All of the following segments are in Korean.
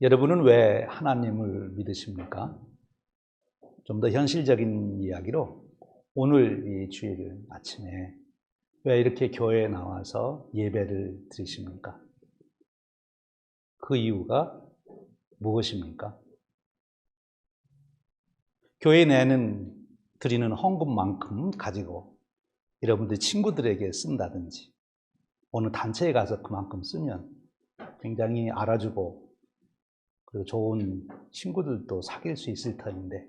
여러분은 왜 하나님을 믿으십니까? 좀 더 현실적인 이야기로 오늘 이 주일 아침에 왜 이렇게 교회에 나와서 예배를 드리십니까? 그 이유가 무엇입니까? 교회 내는 드리는 헌금만큼 가지고 여러분들 친구들에게 쓴다든지 어느 단체에 가서 그만큼 쓰면 굉장히 알아주고 그리고 좋은 친구들도 사귈 수 있을 터인데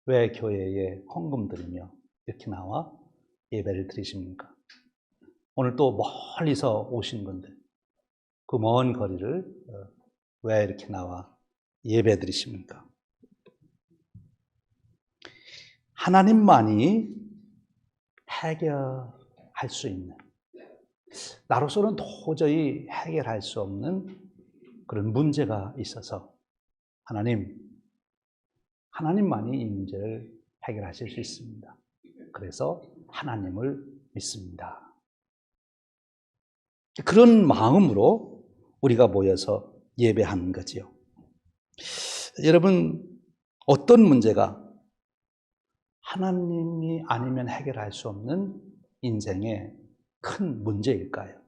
왜 교회에 헌금 드리며 이렇게 나와 예배를 드리십니까? 오늘 또 멀리서 오신 분들 그 먼 거리를 왜 이렇게 나와 예배 드리십니까? 하나님만이 해결할 수 있는, 나로서는 도저히 해결할 수 없는 그런 문제가 있어서 하나님만이 이 문제를 해결하실 수 있습니다. 그래서 하나님을 믿습니다. 그런 마음으로 우리가 모여서 예배하는 거지요. 여러분, 어떤 문제가 하나님이 아니면 해결할 수 없는 인생의 큰 문제일까요?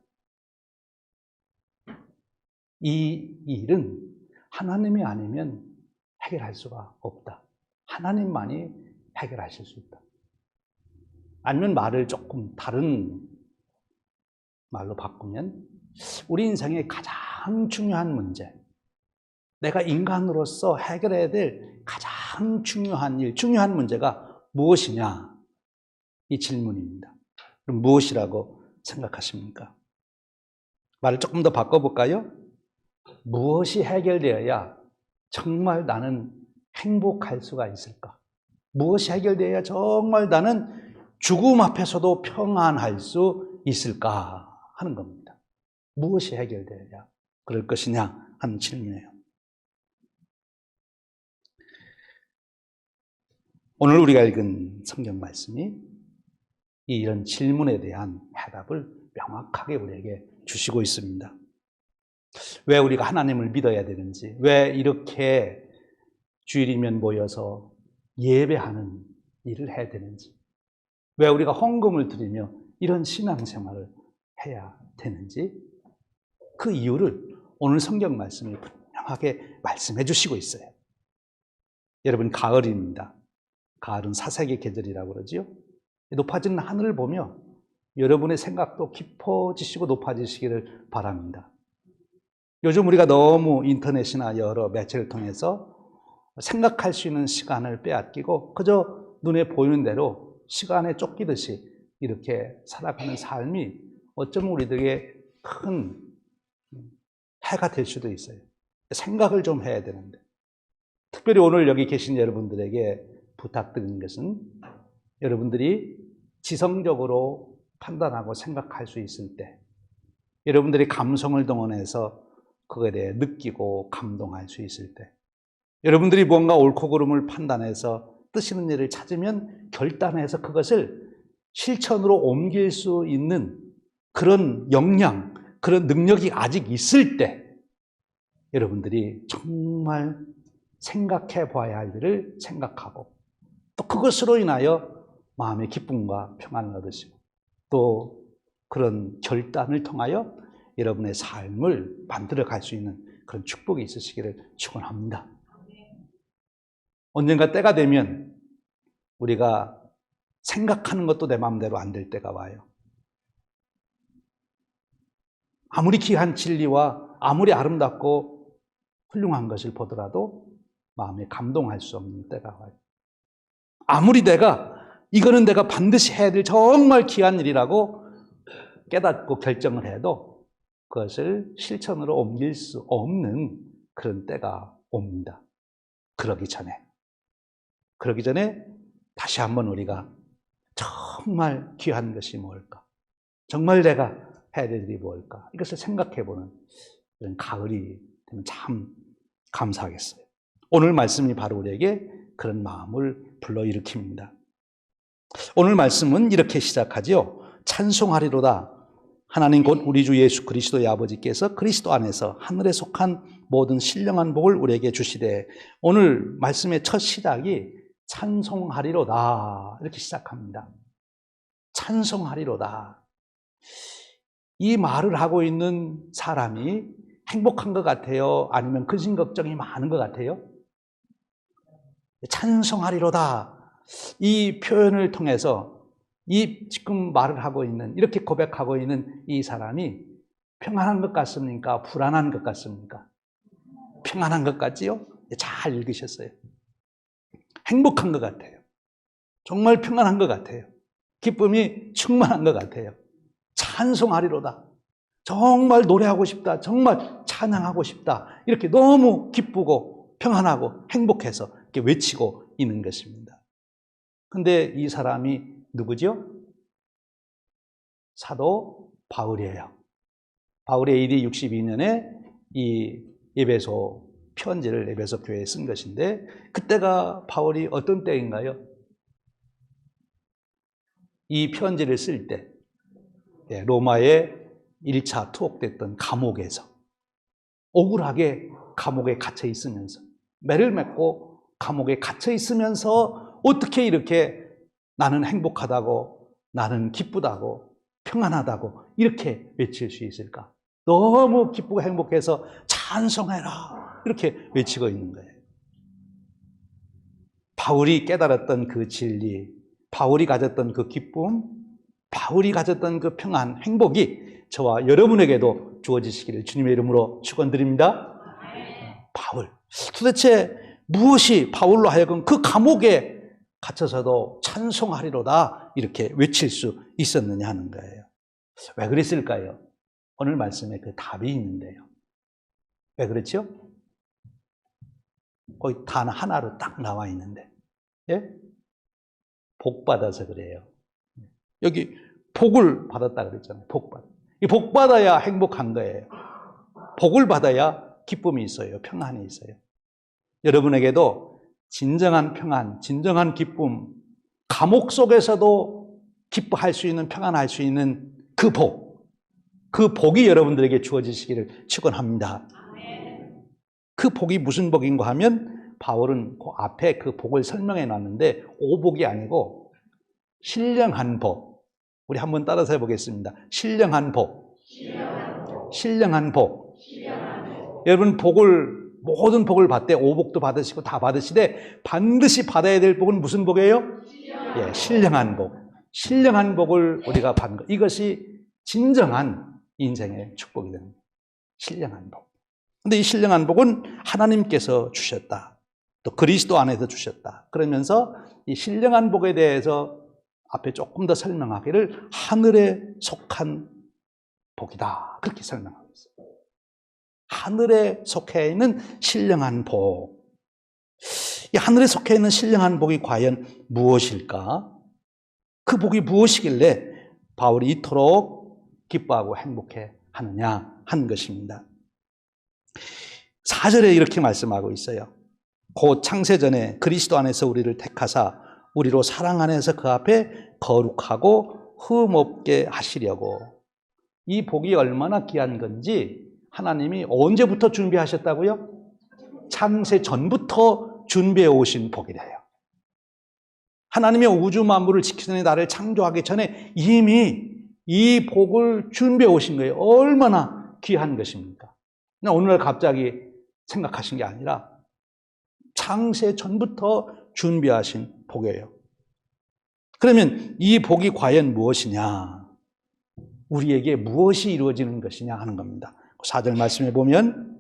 이 일은 하나님이 아니면 해결할 수가 없다. 하나님만이 해결하실 수 있다. 아니면 말을 조금 다른 말로 바꾸면 우리 인생의 가장 중요한 문제, 내가 인간으로서 해결해야 될 가장 중요한 일, 중요한 문제가 무엇이냐? 이 질문입니다. 그럼 무엇이라고 생각하십니까? 말을 조금 더 바꿔볼까요? 무엇이 해결되어야 정말 나는 행복할 수가 있을까? 무엇이 해결되어야 정말 나는 죽음 앞에서도 평안할 수 있을까 하는 겁니다. 무엇이 해결되어야 그럴 것이냐 하는 질문이에요. 오늘 우리가 읽은 성경 말씀이 이런 질문에 대한 해답을 명확하게 우리에게 주시고 있습니다. 왜 우리가 하나님을 믿어야 되는지, 왜 이렇게 주일이면 모여서 예배하는 일을 해야 되는지, 왜 우리가 헌금을 드리며 이런 신앙생활을 해야 되는지, 그 이유를 오늘 성경 말씀이 분명하게 말씀해 주시고 있어요. 여러분, 가을입니다. 가을은 사색의 계절이라고 그러지요. 높아지는 하늘을 보며 여러분의 생각도 깊어지시고 높아지시기를 바랍니다. 요즘 우리가 너무 인터넷이나 여러 매체를 통해서 생각할 수 있는 시간을 빼앗기고 그저 눈에 보이는 대로 시간에 쫓기듯이 이렇게 살아가는 삶이 어쩌면 우리들에게 큰 해가 될 수도 있어요. 생각을 좀 해야 되는데, 특별히 오늘 여기 계신 여러분들에게 부탁드리는 것은 여러분들이 지성적으로 판단하고 생각할 수 있을 때, 여러분들이 감성을 동원해서 그거에 대해 느끼고 감동할 수 있을 때, 여러분들이 뭔가 옳고 그름을 판단해서 뜻 있는 일을 찾으면 결단해서 그것을 실천으로 옮길 수 있는 그런 역량, 그런 능력이 아직 있을 때 여러분들이 정말 생각해 봐야 할 일을 생각하고 또 그것으로 인하여 마음의 기쁨과 평안을 얻으시고 또 그런 결단을 통하여 여러분의 삶을 만들어갈 수 있는 그런 축복이 있으시기를 축원합니다. 언젠가 때가 되면 우리가 생각하는 것도 내 마음대로 안 될 때가 와요. 아무리 귀한 진리와 아무리 아름답고 훌륭한 것을 보더라도 마음에 감동할 수 없는 때가 와요. 아무리 이거는 내가 반드시 해야 될 정말 귀한 일이라고 깨닫고 결정을 해도 그것을 실천으로 옮길 수 없는 그런 때가 옵니다. 그러기 전에 다시 한번 우리가 정말 귀한 것이 뭘까? 정말 내가 해야 될 일이 뭘까? 이것을 생각해보는 이런 가을이 되면 참 감사하겠어요. 오늘 말씀이 바로 우리에게 그런 마음을 불러일으킵니다. 오늘 말씀은 이렇게 시작하지요. 찬송하리로다 하나님 곧 우리 주 예수 그리스도의 아버지께서 그리스도 안에서 하늘에 속한 모든 신령한 복을 우리에게 주시되, 오늘 말씀의 첫 시작이 찬송하리로다 이렇게 시작합니다. 찬송하리로다. 이 말을 하고 있는 사람이 행복한 것 같아요? 아니면 근심 걱정이 많은 것 같아요? 찬송하리로다. 이 표현을 통해서 이 지금 말을 하고 있는, 이렇게 고백하고 있는 이 사람이 평안한 것 같습니까? 불안한 것 같습니까? 평안한 것 같지요? 잘 읽으셨어요. 행복한 것 같아요. 정말 평안한 것 같아요. 기쁨이 충만한 것 같아요. 찬송하리로다. 정말 노래하고 싶다. 정말 찬양하고 싶다. 이렇게 너무 기쁘고 평안하고 행복해서 이렇게 외치고 있는 것입니다. 근데 이 사람이 누구죠? 사도 바울이에요. 바울이 AD 62년에 이 에베소 편지를 에베소 교회에 쓴 것인데, 그때가 바울이 어떤 때인가요? 이 편지를 쓸 때 로마에 1차 투옥됐던 감옥에서 억울하게 감옥에 갇혀 있으면서, 매를 맺고 감옥에 갇혀 있으면서 어떻게 이렇게 나는 행복하다고, 나는 기쁘다고, 평안하다고 이렇게 외칠 수 있을까? 너무 기쁘고 행복해서 찬송해라 이렇게 외치고 있는 거예요. 바울이 깨달았던 그 진리, 바울이 가졌던 그 기쁨, 바울이 가졌던 그 평안, 행복이 저와 여러분에게도 주어지시기를 주님의 이름으로 축원드립니다. 바울, 도대체 무엇이 바울로 하여금 그 감옥에 갇혀서도 찬송하리로다 이렇게 외칠 수 있었느냐 하는 거예요. 왜 그랬을까요? 오늘 말씀에 그 답이 있는데요. 왜 그렇죠? 거기 단 하나로 딱 나와 있는데, 예? 복 받아서 그래요. 여기 복을 받았다 그랬잖아요. 복 받아. 이 복 받아야 행복한 거예요. 복을 받아야 기쁨이 있어요. 평안이 있어요. 여러분에게도 진정한 평안, 진정한 기쁨, 감옥 속에서도 기뻐할 수 있는, 평안할 수 있는 그 복, 그 복이 여러분들에게 주어지시기를 축원합니다. 그 복이 무슨 복인가 하면, 바울은 그 앞에 그 복을 설명해 놨는데 오복이 아니고 신령한 복. 우리 한번 따라서 해보겠습니다. 신령한 복. 신령한 복. 여러분 복을, 모든 복을 받되 오복도 받으시고 다 받으시되 반드시 받아야 될 복은 무슨 복이에요? 예, 신령한 복. 신령한 복을 우리가 받는 것. 이것이 진정한 인생의 축복이 됩니다. 신령한 복. 근데 이 신령한 복은 하나님께서 주셨다. 또 그리스도 안에서 주셨다. 그러면서 이 신령한 복에 대해서 앞에 조금 더 설명하기를 하늘에 속한 복이다. 그렇게 설명하고 있어요. 하늘에 속해 있는 신령한 복. 이 하늘에 속해 있는 신령한 복이 과연 무엇일까? 그 복이 무엇이길래 바울이 이토록 기뻐하고 행복해 하느냐 하는 것입니다. 4절에 이렇게 말씀하고 있어요. 곧 창세전에 그리스도 안에서 우리를 택하사 우리로 사랑 안에서 그 앞에 거룩하고 흠없게 하시려고. 이 복이 얼마나 귀한 건지 하나님이 언제부터 준비하셨다고요? 창세 전부터 준비해 오신 복이래요. 하나님의 우주 만물을 지키는 나를 창조하기 전에 이미 이 복을 준비해 오신 거예요. 얼마나 귀한 것입니까? 오늘날 갑자기 생각하신 게 아니라 창세 전부터 준비하신 복이에요. 그러면 이 복이 과연 무엇이냐? 우리에게 무엇이 이루어지는 것이냐 하는 겁니다. 4절 말씀에 보면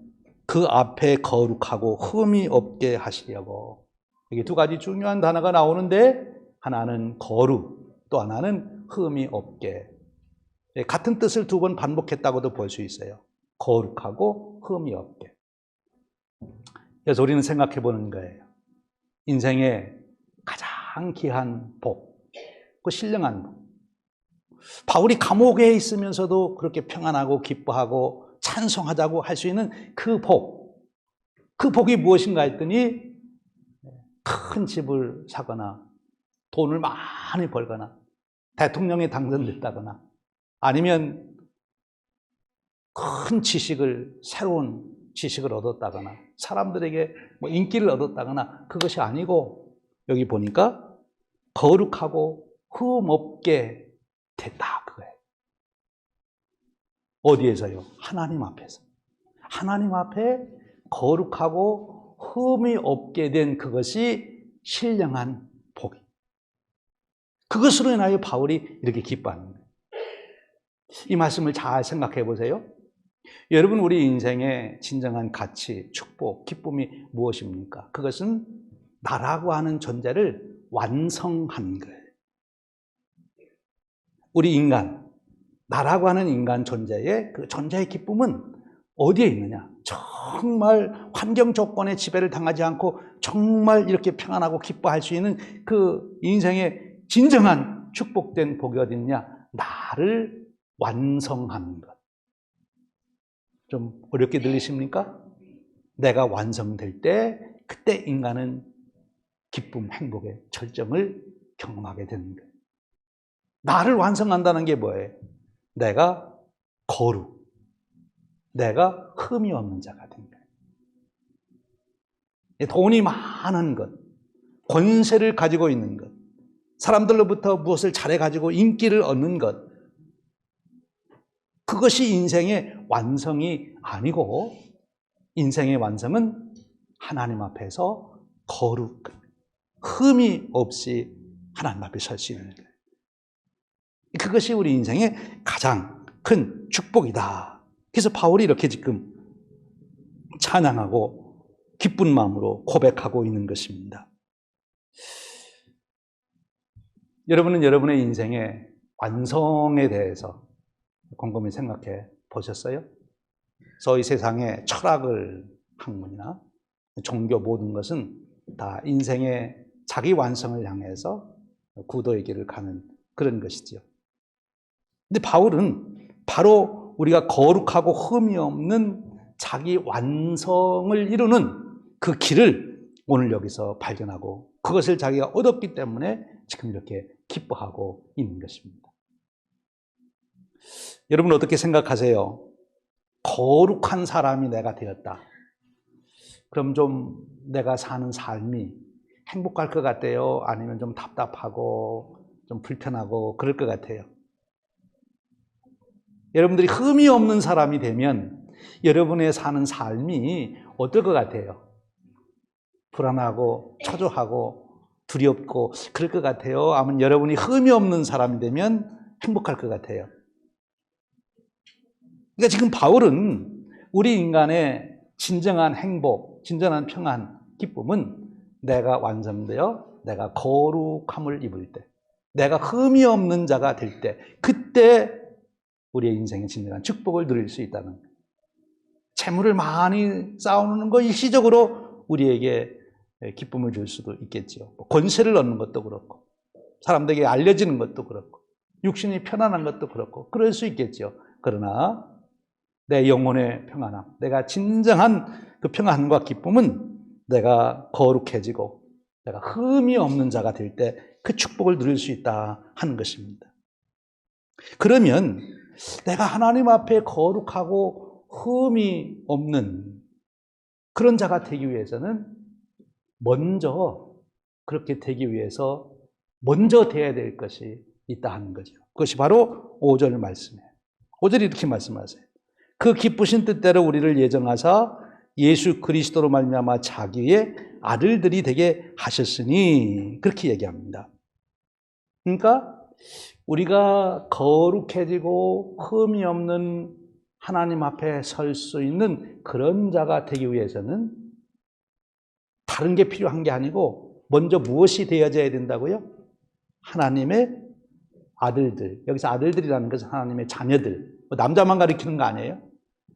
그 앞에 거룩하고 흠이 없게 하시려고. 이게 두 가지 중요한 단어가 나오는데, 하나는 거룩, 또 하나는 흠이 없게. 같은 뜻을 두 번 반복했다고도 볼 수 있어요. 거룩하고 흠이 없게. 그래서 우리는 생각해 보는 거예요. 인생의 가장 귀한 복, 그 신령한 복. 바울이 감옥에 있으면서도 그렇게 평안하고 기뻐하고 찬송하자고 할 수 있는 그 복. 그 복이 무엇인가 했더니 큰 집을 사거나 돈을 많이 벌거나 대통령에 당선됐다거나 아니면 큰 지식을, 새로운 지식을 얻었다거나 사람들에게 뭐 인기를 얻었다거나 그것이 아니고 여기 보니까 거룩하고 흠 없게 됐다 그거예요. 어디에서요? 하나님 앞에서. 하나님 앞에 거룩하고 흠이 없게 된 그것이 신령한 복이. 그것으로 인하여 바울이 이렇게 기뻐하는 거예요. 이 말씀을 잘 생각해 보세요. 여러분, 우리 인생의 진정한 가치, 축복, 기쁨이 무엇입니까? 그것은 나라고 하는 존재를 완성한 거예요. 우리 인간, 나라고 하는 인간 존재의 그 존재의 기쁨은 어디에 있느냐? 정말 환경 조건의 지배를 당하지 않고 정말 이렇게 평안하고 기뻐할 수 있는 그 인생의 진정한 축복된 복이 어디 있느냐? 나를 완성하는 것. 좀 어렵게 들리십니까? 내가 완성될 때 그때 인간은 기쁨, 행복의 절정을 경험하게 되는 거예요. 나를 완성한다는 게 뭐예요? 내가 거룩, 내가 흠이 없는 자가 된 거예요. 돈이 많은 것, 권세를 가지고 있는 것, 사람들로부터 무엇을 잘해가지고 인기를 얻는 것, 그것이 인생의 완성이 아니고 인생의 완성은 하나님 앞에서 거룩, 흠이 없이 하나님 앞에 설 수 있는 거예요. 그것이 우리 인생의 가장 큰 축복이다. 그래서 바울이 이렇게 지금 찬양하고 기쁜 마음으로 고백하고 있는 것입니다. 여러분은 여러분의 인생의 완성에 대해서 곰곰이 생각해 보셨어요? 저희 세상의 철학을 학문이나 종교 모든 것은 다 인생의 자기 완성을 향해서 구도의 길을 가는 그런 것이죠. 근데 바울은 바로 우리가 거룩하고 흠이 없는 자기 완성을 이루는 그 길을 오늘 여기서 발견하고 그것을 자기가 얻었기 때문에 지금 이렇게 기뻐하고 있는 것입니다. 여러분 어떻게 생각하세요? 거룩한 사람이 내가 되었다. 그럼 좀 내가 사는 삶이 행복할 것 같아요? 아니면 좀 답답하고 좀 불편하고 그럴 것 같아요? 여러분들이 흠이 없는 사람이 되면 여러분의 사는 삶이 어떨 것 같아요? 불안하고 초조하고 두렵고 그럴 것 같아요? 아니면 여러분이 흠이 없는 사람이 되면 행복할 것 같아요? 그러니까 지금 바울은 우리 인간의 진정한 행복, 진정한 평안, 기쁨은 내가 완성되어 내가 거룩함을 입을 때, 내가 흠이 없는 자가 될 때, 그때 우리의 인생의 진정한 축복을 누릴 수 있다는 거예요. 재물을 많이 쌓아놓는 거 일시적으로 우리에게 기쁨을 줄 수도 있겠죠. 권세를 얻는 것도 그렇고, 사람들에게 알려지는 것도 그렇고, 육신이 편안한 것도 그렇고, 그럴 수 있겠죠. 그러나 내 영혼의 평안함, 내가 진정한 그 평안과 기쁨은 내가 거룩해지고 내가 흠이 없는 자가 될 때 그 축복을 누릴 수 있다 하는 것입니다. 그러면 내가 하나님 앞에 거룩하고 흠이 없는 그런 자가 되기 위해서는 먼저 그렇게 되기 위해서 먼저 돼야 될 것이 있다 하는 거죠. 그것이 바로 5절 말씀이에요. 5절이 이렇게 말씀하세요. 그 기쁘신 뜻대로 우리를 예정하사 예수 그리스도로 말미암아 자기의 아들들이 되게 하셨으니 그렇게 얘기합니다. 그러니까 우리가 거룩해지고 흠이 없는 하나님 앞에 설 수 있는 그런 자가 되기 위해서는 다른 게 필요한 게 아니고 먼저 무엇이 되어져야 된다고요? 하나님의 아들들. 여기서 아들들이라는 것은 하나님의 자녀들. 남자만 가리키는 거 아니에요?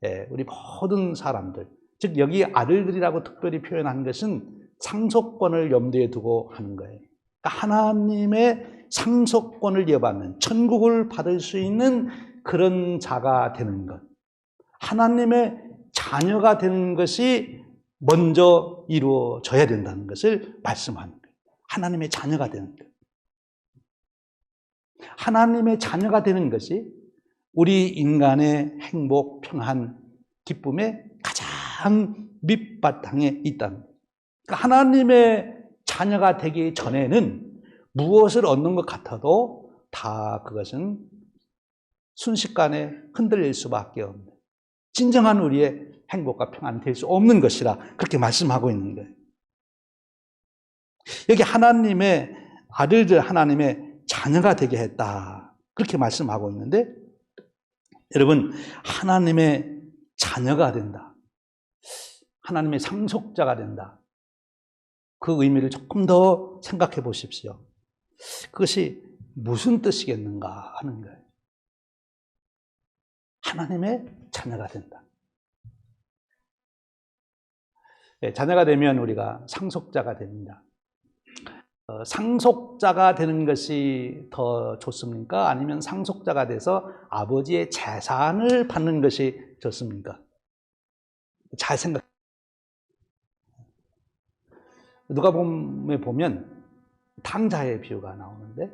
예, 우리 모든 사람들. 즉 여기 아들들이라고 특별히 표현한 것은 상속권을 염두에 두고 하는 거예요. 그러니까 하나님의 상속권을 이어받는 천국을 받을 수 있는 그런 자가 되는 것. 하나님의 자녀가 되는 것이 먼저 이루어져야 된다는 것을 말씀하는 거예요. 하나님의 자녀가 되는 것. 하나님의 자녀가 되는 것이 우리 인간의 행복, 평안, 기쁨의 가장 밑바탕에 있답니다. 그러니까 하나님의 자녀가 되기 전에는 무엇을 얻는 것 같아도 다 그것은 순식간에 흔들릴 수밖에 없는, 진정한 우리의 행복과 평안이 될 수 없는 것이라 그렇게 말씀하고 있는 거예요. 여기 하나님의 아들들, 하나님의 자녀가 되게 했다, 그렇게 말씀하고 있는데, 여러분, 하나님의 자녀가 된다, 하나님의 상속자가 된다, 그 의미를 조금 더 생각해 보십시오. 그것이 무슨 뜻이겠는가 하는 거예요. 하나님의 자녀가 된다. 네, 자녀가 되면 우리가 상속자가 됩니다. 상속자가 되는 것이 더 좋습니까? 아니면 상속자가 돼서 아버지의 재산을 받는 것이 좋습니까? 잘 생각. 누가복음에 보면 탕자의 비유가 나오는데,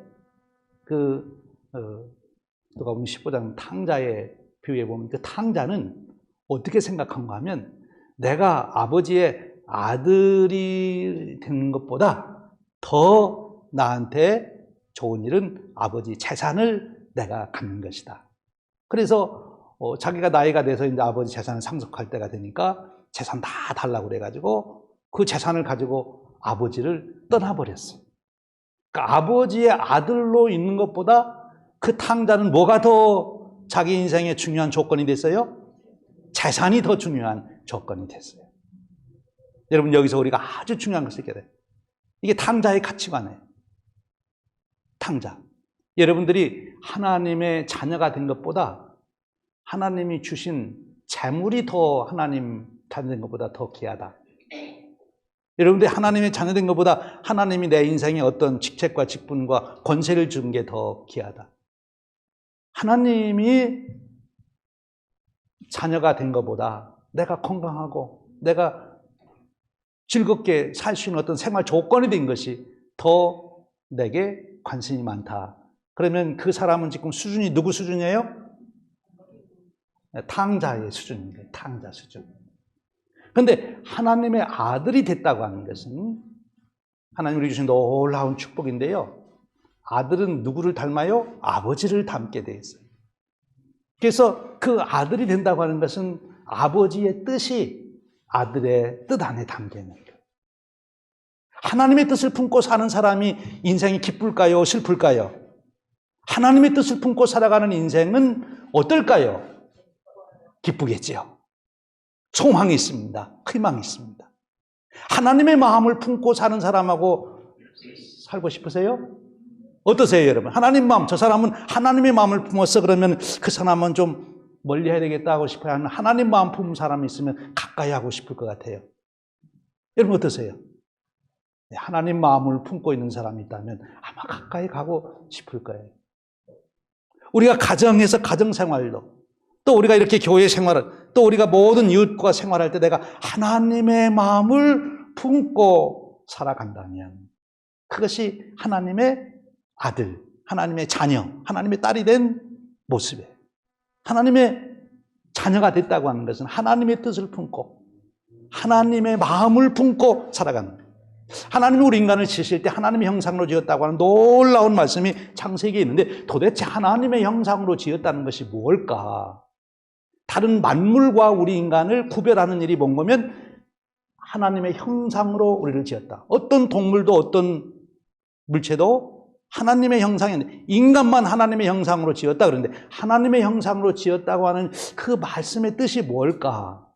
누가복음 15장 탕자의 비유에 보면 그 탕자는 어떻게 생각한가 하면, 내가 아버지의 아들이 되는 것보다 더 나한테 좋은 일은 아버지 재산을 내가 갖는 것이다. 그래서 자기가 나이가 돼서 이제 아버지 재산을 상속할 때가 되니까 재산 다 달라고 그래가지고 그 재산을 가지고 아버지를 떠나버렸어요. 그러니까 아버지의 아들로 있는 것보다 그 탕자는 뭐가 더 자기 인생의 중요한 조건이 됐어요? 재산이 더 중요한 조건이 됐어요. 여러분, 여기서 우리가 아주 중요한 것을 깨달아야 돼요. 이게 탕자의 가치관이에요. 탕자. 여러분들이 하나님의 자녀가 된 것보다 하나님이 주신 재물이 더 하나님 자녀 된 것보다 더 귀하다. 여러분들이 하나님의 자녀 된 것보다 하나님이 내 인생에 어떤 직책과 직분과 권세를 준 게 더 귀하다. 하나님이 자녀가 된 것보다 내가 건강하고 내가 즐겁게 살 수 있는 어떤 생활 조건이 된 것이 더 내게 관심이 많다. 그러면 그 사람은 지금 수준이 누구 수준이에요? 탕자의 수준입니다. 탕자 수준. 그런데 하나님의 아들이 됐다고 하는 것은 하나님이 주신 놀라운 축복인데요. 아들은 누구를 닮아요? 아버지를 닮게 돼 있어요. 그래서 그 아들이 된다고 하는 것은 아버지의 뜻이 아들의 뜻 안에 담겨 있는 거예요. 하나님의 뜻을 품고 사는 사람이 인생이 기쁠까요? 슬플까요? 하나님의 뜻을 품고 살아가는 인생은 어떨까요? 기쁘겠지요. 소망이 있습니다. 희망이 있습니다. 하나님의 마음을 품고 사는 사람하고 살고 싶으세요? 어떠세요, 여러분? 하나님 마음, 저 사람은 하나님의 마음을 품었어. 그러면 그 사람은 좀 멀리 해야 되겠다 하고 싶어요? 아니면 하나님 마음 품은 사람이 있으면 가까이 하고 싶을 것 같아요? 여러분 어떠세요? 하나님 마음을 품고 있는 사람이 있다면 아마 가까이 가고 싶을 거예요. 우리가 가정에서 가정생활도, 또 우리가 이렇게 교회 생활을, 또 우리가 모든 이웃과 생활할 때 내가 하나님의 마음을 품고 살아간다면 그것이 하나님의 아들, 하나님의 자녀, 하나님의 딸이 된 모습이에요. 하나님의 자녀가 됐다고 하는 것은 하나님의 뜻을 품고 하나님의 마음을 품고 살아가는 거예요. 하나님이 우리 인간을 지으실 때 하나님의 형상으로 지었다고 하는 놀라운 말씀이 창세기에 있는데, 도대체 하나님의 형상으로 지었다는 것이 뭘까? 다른 만물과 우리 인간을 구별하는 일이 뭔 거면 하나님의 형상으로 우리를 지었다. 어떤 동물도 어떤 물체도 하나님의 형상인데, 인간만 하나님의 형상으로 지었다 그러는데, 하나님의 형상으로 지었다고 하는 그 말씀의 뜻이 뭘까?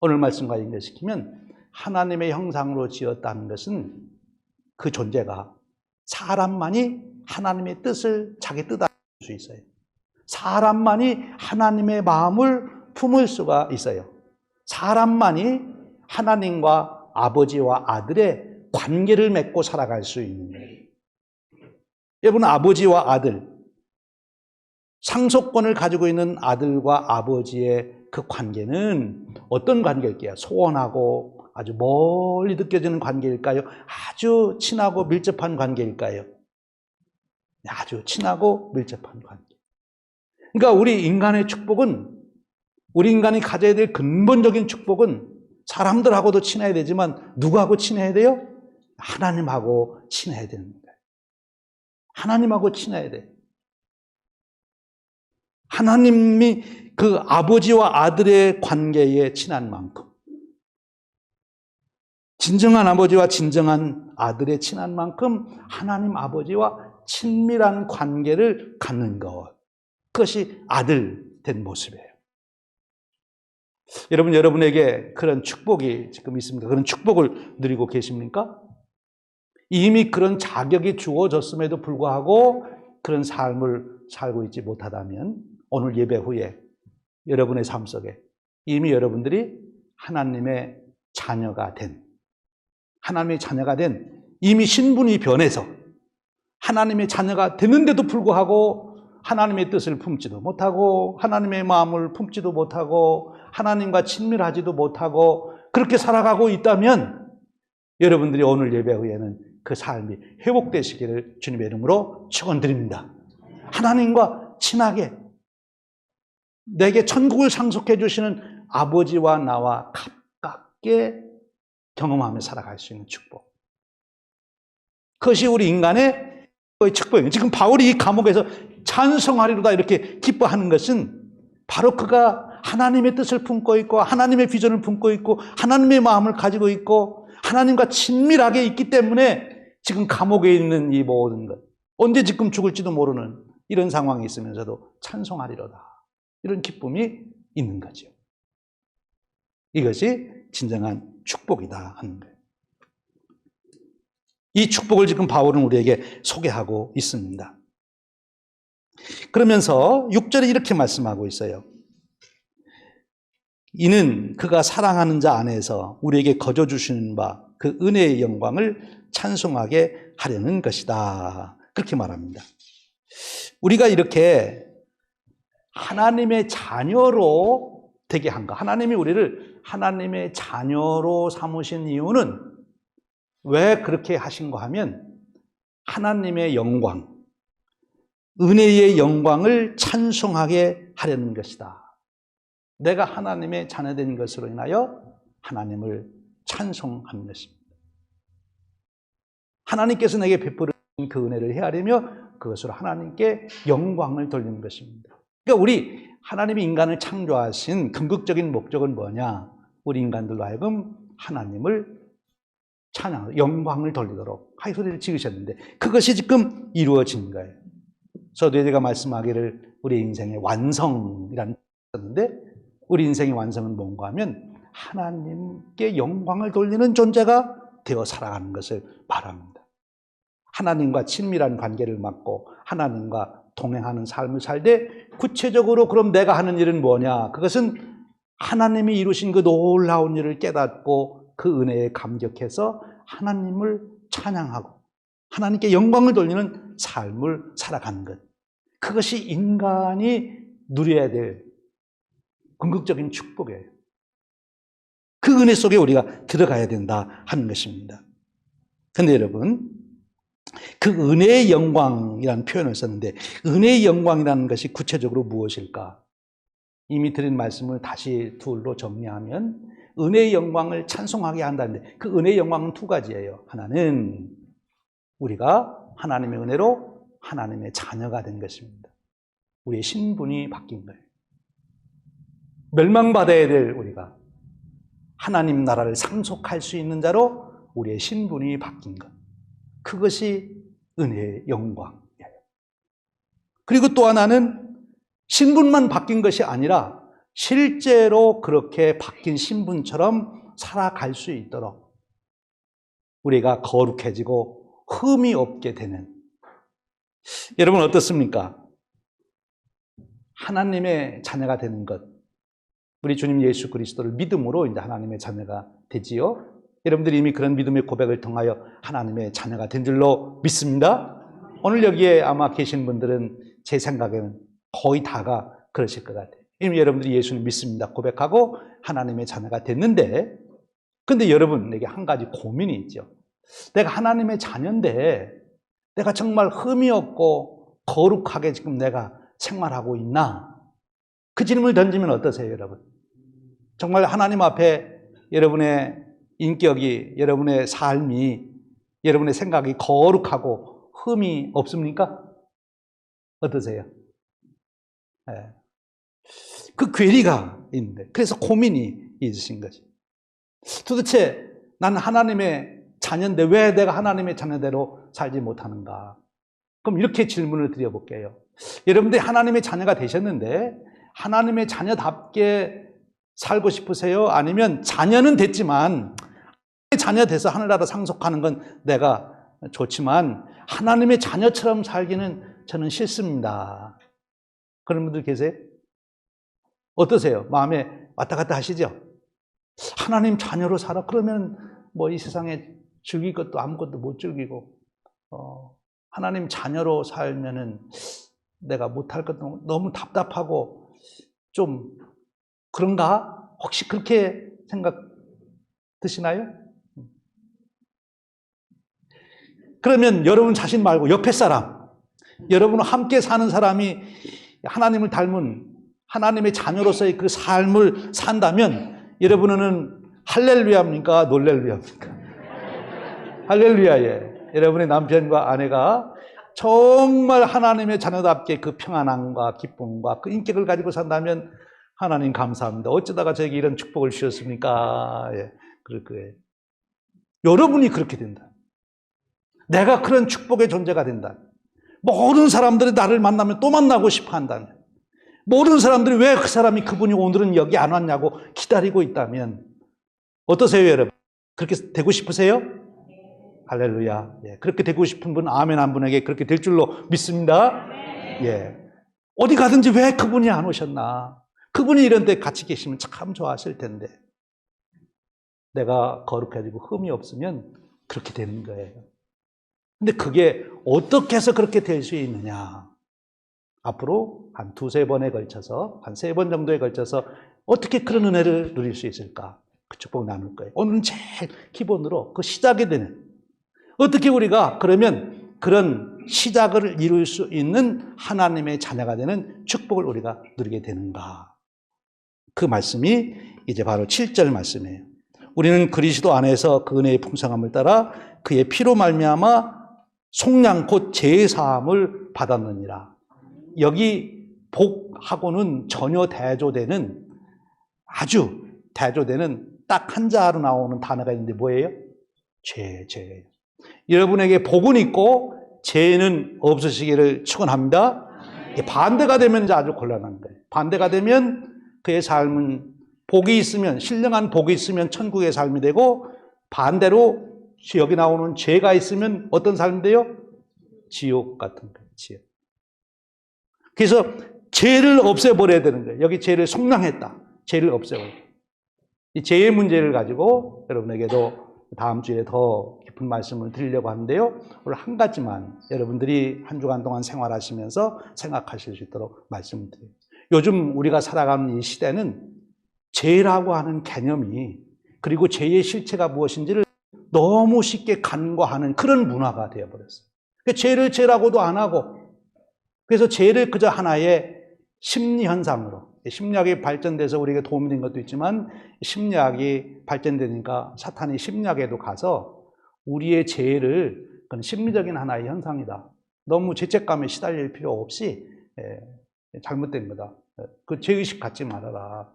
오늘 말씀과 연결시키면 하나님의 형상으로 지었다는 것은 그 존재가 사람만이 하나님의 뜻을 자기 뜻 안에 수 있어요. 사람만이 하나님의 마음을 품을 수가 있어요. 사람만이 하나님과 아버지와 아들의 관계를 맺고 살아갈 수 있는 거예요. 여러분, 아버지와 아들, 상속권을 가지고 있는 아들과 아버지의 그 관계는 어떤 관계일까요? 소원하고 아주 멀리 느껴지는 관계일까요? 아주 친하고 밀접한 관계일까요? 아주 친하고 밀접한 관계. 그러니까 우리 인간의 축복은, 우리 인간이 가져야 될 근본적인 축복은 사람들하고도 친해야 되지만 누구하고 친해야 돼요? 하나님하고 친해야 되는 거예요. 하나님하고 친해야 돼요. 하나님이 그 아버지와 아들의 관계에 친한 만큼, 진정한 아버지와 진정한 아들의 친한 만큼 하나님 아버지와 친밀한 관계를 갖는 것, 그것이 아들 된 모습이에요. 여러분, 여러분에게 그런 축복이 지금 있습니까? 그런 축복을 누리고 계십니까? 이미 그런 자격이 주어졌음에도 불구하고 그런 삶을 살고 있지 못하다면 오늘 예배 후에 여러분의 삶 속에 이미 여러분들이 하나님의 자녀가 된, 이미 신분이 변해서 하나님의 자녀가 되는데도 불구하고 하나님의 뜻을 품지도 못하고 하나님의 마음을 품지도 못하고 하나님과 친밀하지도 못하고 그렇게 살아가고 있다면 여러분들이 오늘 예배 후에는 그 삶이 회복되시기를 주님의 이름으로 축원드립니다. 하나님과 친하게 내게 천국을 상속해 주시는 아버지와 나와 가깝게 경험하며 살아갈 수 있는 축복. 그것이 우리 인간의 축복이에요. 지금 바울이 이 감옥에서 찬송하리로다 이렇게 기뻐하는 것은 바로 그가 하나님의 뜻을 품고 있고 하나님의 비전을 품고 있고 하나님의 마음을 가지고 있고 하나님과 친밀하게 있기 때문에 지금 감옥에 있는 이 모든 것, 언제 지금 죽을지도 모르는 이런 상황이 있으면서도 찬송하리로다, 이런 기쁨이 있는 거죠. 이것이 진정한 축복이다 하는 거예요. 이 축복을 지금 바울은 우리에게 소개하고 있습니다. 그러면서 6절에 이렇게 말씀하고 있어요. 이는 그가 사랑하는 자 안에서 우리에게 거저 주시는 바 그 은혜의 영광을 찬송하게 하려는 것이다. 그렇게 말합니다. 우리가 이렇게 하나님의 자녀로 되게 한 것, 하나님이 우리를 하나님의 자녀로 삼으신 이유는 왜 그렇게 하신가 하면 하나님의 영광, 은혜의 영광을 찬송하게 하려는 것이다. 내가 하나님의 자녀된 것으로 인하여 하나님을 찬송하는 것입니다. 하나님께서 내게 베푸는 그 은혜를 헤아리며 그것으로 하나님께 영광을 돌리는 것입니다. 그러니까 우리 하나님이 인간을 창조하신 궁극적인 목적은 뭐냐? 우리 인간들로 하여금 하나님을 찬양, 영광을 돌리도록 하이 소리를 지으셨는데 그것이 지금 이루어진 거예요. 서두에가 말씀하기를 우리 인생의 완성이라는 뜻인데 우리 인생의 완성은 뭔가 하면 하나님께 영광을 돌리는 존재가 되어 살아가는 것을 말합니다. 하나님과 친밀한 관계를 맺고 하나님과 동행하는 삶을 살되 구체적으로 그럼 내가 하는 일은 뭐냐? 그것은 하나님이 이루신 그 놀라운 일을 깨닫고 그 은혜에 감격해서 하나님을 찬양하고 하나님께 영광을 돌리는 삶을 살아가는 것. 그것이 인간이 누려야 될 궁극적인 축복이에요. 그 은혜 속에 우리가 들어가야 된다 하는 것입니다. 그런데 여러분, 그 은혜의 영광이라는 표현을 썼는데 은혜의 영광이라는 것이 구체적으로 무엇일까? 이미 드린 말씀을 다시 둘로 정리하면 은혜의 영광을 찬송하게 한다는데 그 은혜의 영광은 두 가지예요. 하나는 우리가 하나님의 은혜로 하나님의 자녀가 된 것입니다. 우리의 신분이 바뀐 거예요. 멸망받아야 될 우리가 하나님 나라를 상속할 수 있는 자로 우리의 신분이 바뀐 것. 그것이 은혜의 영광이에요. 그리고 또 하나는 신분만 바뀐 것이 아니라 실제로 그렇게 바뀐 신분처럼 살아갈 수 있도록 우리가 거룩해지고 흠이 없게 되는. 여러분 어떻습니까? 하나님의 자녀가 되는 것. 우리 주님 예수 그리스도를 믿음으로 이제 하나님의 자녀가 되지요. 여러분들이 이미 그런 믿음의 고백을 통하여 하나님의 자녀가 된 줄로 믿습니다. 오늘 여기에 아마 계신 분들은 제 생각에는 거의 다가 그러실 것 같아요. 이미 여러분들이 예수님 믿습니다 고백하고 하나님의 자녀가 됐는데, 근데 여러분에게 한 가지 고민이 있죠. 내가 하나님의 자녀인데 내가 정말 흠이 없고 거룩하게 지금 내가 생활하고 있나? 그 질문을 던지면 어떠세요, 여러분? 정말 하나님 앞에 여러분의 인격이, 여러분의 삶이, 여러분의 생각이 거룩하고 흠이 없습니까? 어떠세요? 네. 그 괴리가 있는데, 그래서 고민이 있으신 거지. 도대체 난 하나님의 자녀인데 왜 내가 하나님의 자녀대로 살지 못하는가? 그럼 이렇게 질문을 드려볼게요. 여러분들이 하나님의 자녀가 되셨는데 하나님의 자녀답게 살고 싶으세요? 아니면 자녀는 됐지만 자녀 돼서 하늘나라 상속하는 건 내가 좋지만 하나님의 자녀처럼 살기는 저는 싫습니다. 그런 분들 계세요? 어떠세요? 마음에 왔다 갔다 하시죠? 하나님 자녀로 살아. 그러면 뭐 이 세상에 즐길 것도 아무것도 못 즐기고 하나님 자녀로 살면은 내가 못할 것도 너무 답답하고 좀 그런가? 혹시 그렇게 생각 드시나요? 그러면 여러분 자신 말고 옆에 사람, 여러분과 함께 사는 사람이 하나님을 닮은 하나님의 자녀로서의 그 삶을 산다면 여러분은 할렐루야입니까? 놀렐루야입니까? 할렐루야예. 여러분의 남편과 아내가 정말 하나님의 자녀답게 그 평안함과 기쁨과 그 인격을 가지고 산다면 하나님 감사합니다. 어쩌다가 저에게 이런 축복을 주셨습니까? 예, 그럴 거예요. 여러분이 그렇게 된다. 내가 그런 축복의 존재가 된다. 모든 사람들이 나를 만나면 또 만나고 싶어 한다면, 모든 사람들이 왜 그 사람이 그분이 오늘은 여기 안 왔냐고 기다리고 있다면 어떠세요, 여러분? 그렇게 되고 싶으세요? 할렐루야. 예, 그렇게 되고 싶은 분, 아멘 한 분에게 그렇게 될 줄로 믿습니다. 예. 어디 가든지 왜 그분이 안 오셨나? 그분이 이런 데 같이 계시면 참 좋아하실 텐데. 내가 거룩해지고 흠이 없으면 그렇게 되는 거예요. 근데 그게 어떻게 해서 그렇게 될 수 있느냐? 앞으로 한 두세 번에 걸쳐서, 한 세 번 정도에 걸쳐서 어떻게 그런 은혜를 누릴 수 있을까? 그 축복 나눌 거예요. 오늘은 제일 기본으로 그 시작이 되는, 어떻게 우리가 그러면 그런 시작을 이룰 수 있는 하나님의 자녀가 되는 축복을 우리가 누리게 되는가? 그 말씀이 이제 바로 7절 말씀이에요. 우리는 그리스도 안에서 그 은혜의 풍성함을 따라 그의 피로 말미암아 속량 곧 제사함을 받았느니라. 여기 복하고는 전혀 대조되는, 아주 대조되는 딱 한 자로 나오는 단어가 있는데 뭐예요? 죄. 여러분에게 복은 있고 죄는 없으시기를 축원합니다. 반대가 되면 아주 곤란한 거예요. 반대가 되면 그의 삶은 복이 있으면, 신령한 복이 있으면 천국의 삶이 되고, 반대로 여기 나오는 죄가 있으면 어떤 삶이 돼요? 지옥 같은 거예요. 지옥. 그래서 죄를 없애버려야 되는 거예요. 여기 죄를 속량했다. 죄를 없애버려. 이 죄의 문제를 가지고 여러분에게도 다음 주에 더 깊은 말씀을 드리려고 하는데요. 오늘 한 가지만 여러분들이 한 주간 동안 생활하시면서 생각하실 수 있도록 말씀을 드려요. 요즘 우리가 살아가는 이 시대는 죄라고 하는 개념이, 그리고 죄의 실체가 무엇인지를 너무 쉽게 간과하는 그런 문화가 되어버렸어요. 죄를 죄라고도 안 하고, 그래서 죄를 그저 하나의 심리현상으로, 심리학이 발전돼서 우리에게 도움이 된 것도 있지만, 심리학이 발전되니까 사탄이 심리학에도 가서 우리의 죄를 그건 심리적인 하나의 현상이다, 너무 죄책감에 시달릴 필요 없이 잘못된 거다, 그 죄의식 갖지 말아라.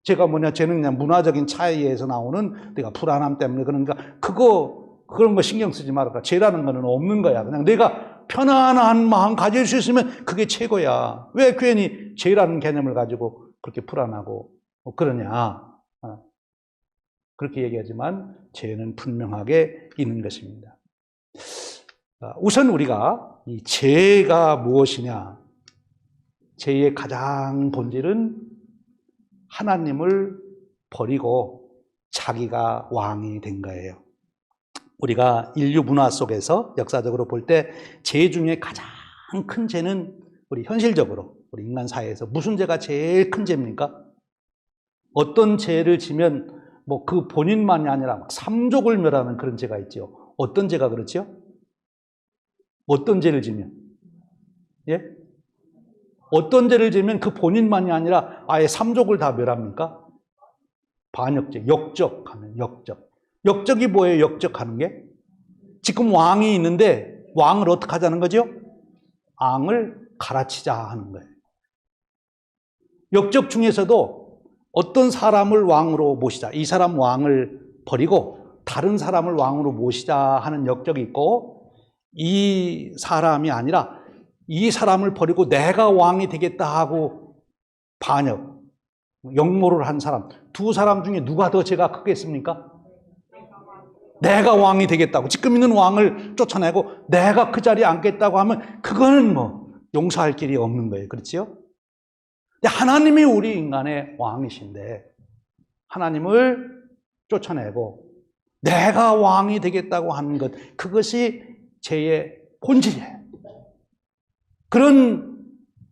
죄가 뭐냐? 죄는 그냥 문화적인 차이에서 나오는 내가 불안함 때문에 그런가, 그런 거 신경 쓰지 말아라. 죄라는 거는 없는 거야. 그냥 내가 편안한 마음 가질 수 있으면 그게 최고야. 왜 괜히 죄라는 개념을 가지고 그렇게 불안하고 그러냐? 그렇게 얘기하지만 죄는 분명하게 있는 것입니다. 우선 우리가 이 죄가 무엇이냐? 죄의 가장 본질은 하나님을 버리고 자기가 왕이 된 거예요. 우리가 인류 문화 속에서 역사적으로 볼 때 죄 중에 가장 큰 죄는, 우리 현실적으로 우리 인간 사회에서 무슨 죄가 제일 큰 죄입니까? 어떤 죄를 지면 뭐 그 본인만이 아니라 막 삼족을 멸하는 그런 죄가 있죠. 어떤 죄가 그렇죠? 어떤 죄를 지면? 예? 어떤 죄를 지으면 그 본인만이 아니라 아예 삼족을 다 멸합니까? 반역죄, 역적하면 역적. 역적이 뭐예요? 역적하는 게? 지금 왕이 있는데 왕을 어떻게 하자는 거죠? 왕을 갈아치자 하는 거예요. 역적 중에서도 어떤 사람을 왕으로 모시자. 이 사람 왕을 버리고 다른 사람을 왕으로 모시자 하는 역적이 있고, 이 사람이 아니라 이 사람을 버리고 내가 왕이 되겠다 하고 반역, 역모를 한 사람, 두 사람 중에 누가 더 죄가 크겠습니까? 내가 왕이 되겠다고, 지금 있는 왕을 쫓아내고 내가 그 자리에 앉겠다고 하면 그거는 뭐 용서할 길이 없는 거예요. 그렇지요? 근데 하나님이 우리 인간의 왕이신데 하나님을 쫓아내고 내가 왕이 되겠다고 하는 것, 그것이 죄의 본질이에요. 그런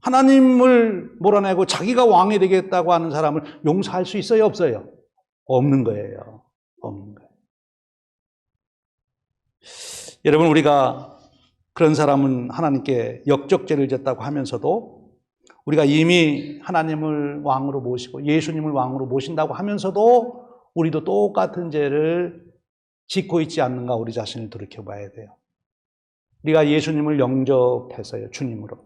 하나님을 몰아내고 자기가 왕이 되겠다고 하는 사람을 용서할 수 있어요? 없어요? 없는 거예요. 없는 거예요. 여러분, 우리가 그런 사람은 하나님께 역적죄를 졌다고 하면서도, 우리가 이미 하나님을 왕으로 모시고 예수님을 왕으로 모신다고 하면서도 우리도 똑같은 죄를 짓고 있지 않는가, 우리 자신을 돌이켜봐야 돼요. 우리가 예수님을 영접했어요, 주님으로.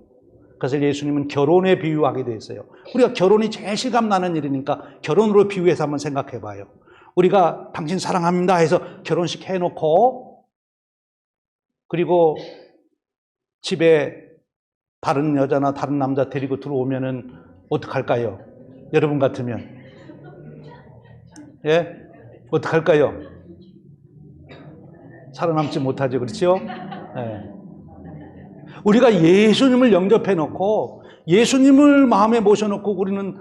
그래서 예수님은 결혼에 비유하게 돼 있어요. 우리가 결혼이 제일 실감나는 일이니까 결혼으로 비유해서 한번 생각해 봐요. 우리가 당신 사랑합니다 해서 결혼식 해놓고, 그리고 집에 다른 여자나 다른 남자 데리고 들어오면은 어떡할까요? 여러분 같으면. 예? 어떡할까요? 살아남지 못하죠. 그렇죠? 예. 우리가 예수님을 영접해놓고 예수님을 마음에 모셔놓고 우리는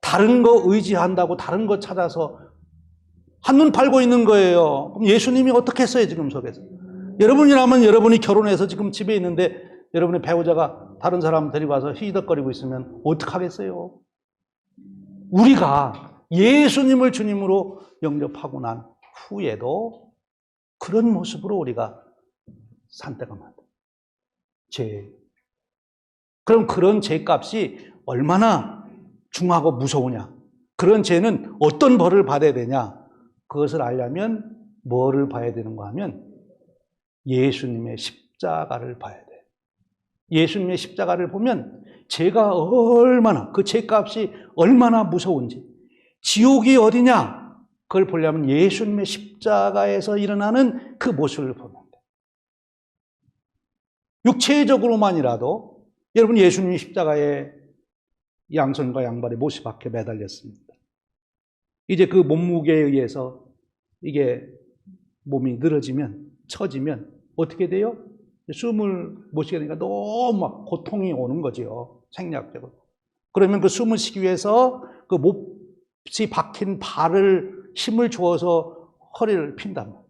다른 거 의지한다고 다른 거 찾아서 한눈 팔고 있는 거예요. 그럼 예수님이 어떻게 했어요, 지금 속에서? 여러분이라면 여러분이 결혼해서 지금 집에 있는데 여러분의 배우자가 다른 사람 데리고 와서 히덕거리고 있으면 어떡하겠어요? 우리가 예수님을 주님으로 영접하고 난 후에도 그런 모습으로 우리가 산다고 합니다. 죄. 그럼 그런 죄값이 얼마나 중하고 무서우냐? 그런 죄는 어떤 벌을 받아야 되냐? 그것을 알려면 뭐를 봐야 되는가 하면 예수님의 십자가를 봐야 돼요. 예수님의 십자가를 보면 죄가 얼마나, 그 죄값이 얼마나 무서운지, 지옥이 어디냐? 그걸 보려면 예수님의 십자가에서 일어나는 그 모습을 보면 돼요. 육체적으로만이라도 여러분, 예수님이 십자가에 양손과 양발에 못이 박혀 매달렸습니다. 이제 그 몸무게에 의해서 이게 몸이 늘어지면, 처지면 어떻게 돼요? 숨을 못 쉬게 되니까 너무 막 고통이 오는 거죠. 생리학적으로. 그러면 그 숨을 쉬기 위해서 그 못이 박힌 발을 힘을 주어서 허리를 핀단 말이에요.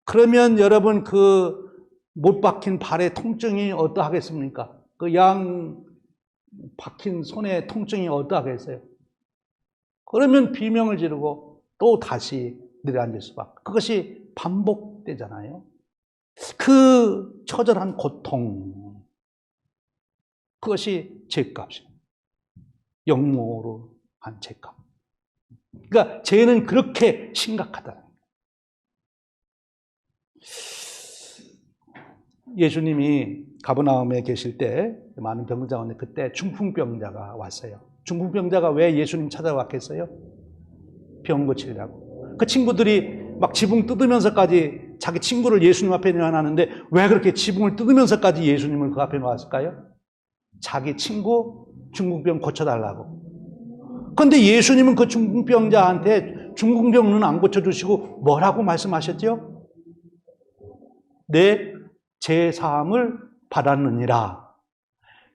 그러면 여러분, 그 못 박힌 발의 통증이 어떠하겠습니까? 그 양 박힌 손의 통증이 어떠하겠어요? 그러면 비명을 지르고 또 다시 내려앉을 수밖에. 그것이 반복되잖아요. 그 처절한 고통, 그것이 죄값입니다. 역모로 한 죄값. 그러니까 죄는 그렇게 심각하다는 거예요. 예수님이 가버나움에 계실 때 많은 병자가 왔는데 그때 중풍병자가 왔어요. 중풍병자가 왜 예수님 찾아왔겠어요? 병 고치려고. 그 친구들이 막 지붕 뜯으면서까지 자기 친구를 예수님 앞에 내어놨는데 왜 그렇게 지붕을 뜯으면서까지 예수님을 그 앞에 놓았을까요? 자기 친구 중풍병 고쳐달라고. 그런데 예수님은 그 중풍병자한테 중풍병은 안 고쳐주시고 뭐라고 말씀하셨죠? 내 죄사함을 받았느니라.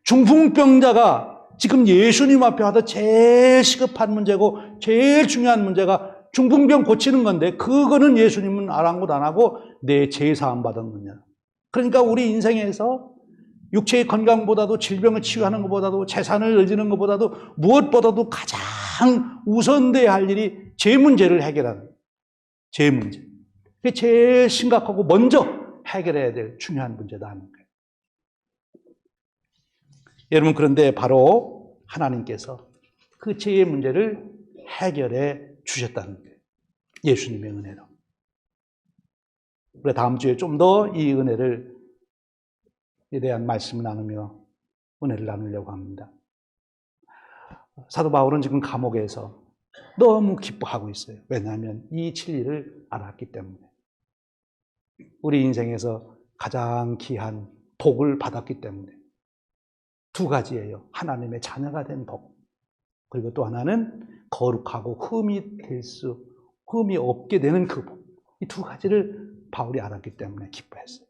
중풍병자가 지금 예수님 앞에 와서 제일 시급한 문제고 제일 중요한 문제가 중풍병 고치는 건데 그거는 예수님은 아랑곳 안 하고 내 죄사함 받았느냐. 그러니까 우리 인생에서 육체의 건강보다도 질병을 치유하는 것보다도 재산을 얻는 것보다도 무엇보다도 가장 우선돼야 할 일이 죄 문제를 해결하는 거예요. 죄 문제. 그게 제일 심각하고 먼저 해결해야 될 중요한 문제다 하는 거예요. 여러분, 그런데 바로 하나님께서 그 죄의 문제를 해결해 주셨다는 거예요. 예수님의 은혜로. 우리 다음 주에 좀 더 이 은혜를 에 대한 말씀을 나누며 은혜를 나누려고 합니다. 사도 바울은 지금 감옥에서 너무 기뻐하고 있어요. 왜냐하면 이 진리를 알았기 때문에. 우리 인생에서 가장 귀한 복을 받았기 때문에. 두 가지예요. 하나님의 자녀가 된 복. 그리고 또 하나는 거룩하고 흠이 없게 되는 그 복. 이 두 가지를 바울이 알았기 때문에 기뻐했어요.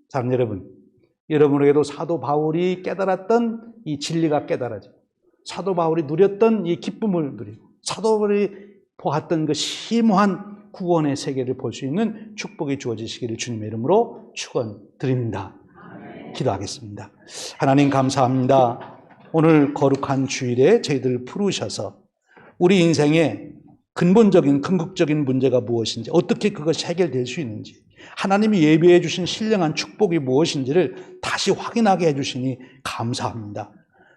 사랑하는 여러분, 여러분에게도 사도 바울이 깨달았던 이 진리가 깨달아지고 사도 바울이 누렸던 이 기쁨을 누리고 사도 바울이 보았던 그 심오한 구원의 세계를 볼 수 있는 축복이 주어지시기를 주님의 이름으로 축원드립니다. 기도하겠습니다. 하나님 감사합니다. 오늘 거룩한 주일에 저희들을 부르셔서 우리 인생의 근본적인 궁극적인 문제가 무엇인지, 어떻게 그것이 해결될 수 있는지, 하나님이 예비해 주신 신령한 축복이 무엇인지를 다시 확인하게 해주시니 감사합니다.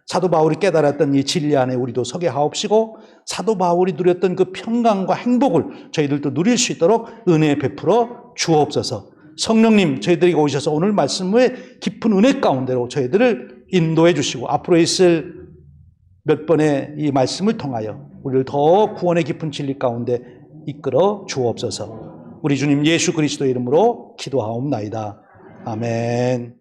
사도 바울이 깨달았던 이 진리 안에 우리도 서게 하옵시고 사도 바울이 누렸던 그 평강과 행복을 저희들도 누릴 수 있도록 은혜 베풀어 주옵소서. 성령님, 저희들에게 오셔서 오늘 말씀의 깊은 은혜 가운데로 저희들을 인도해 주시고 앞으로 있을 몇 번의 이 말씀을 통하여 우리를 더 구원의 깊은 진리 가운데 이끌어 주옵소서. 우리 주님 예수 그리스도의 이름으로 기도하옵나이다. 아멘.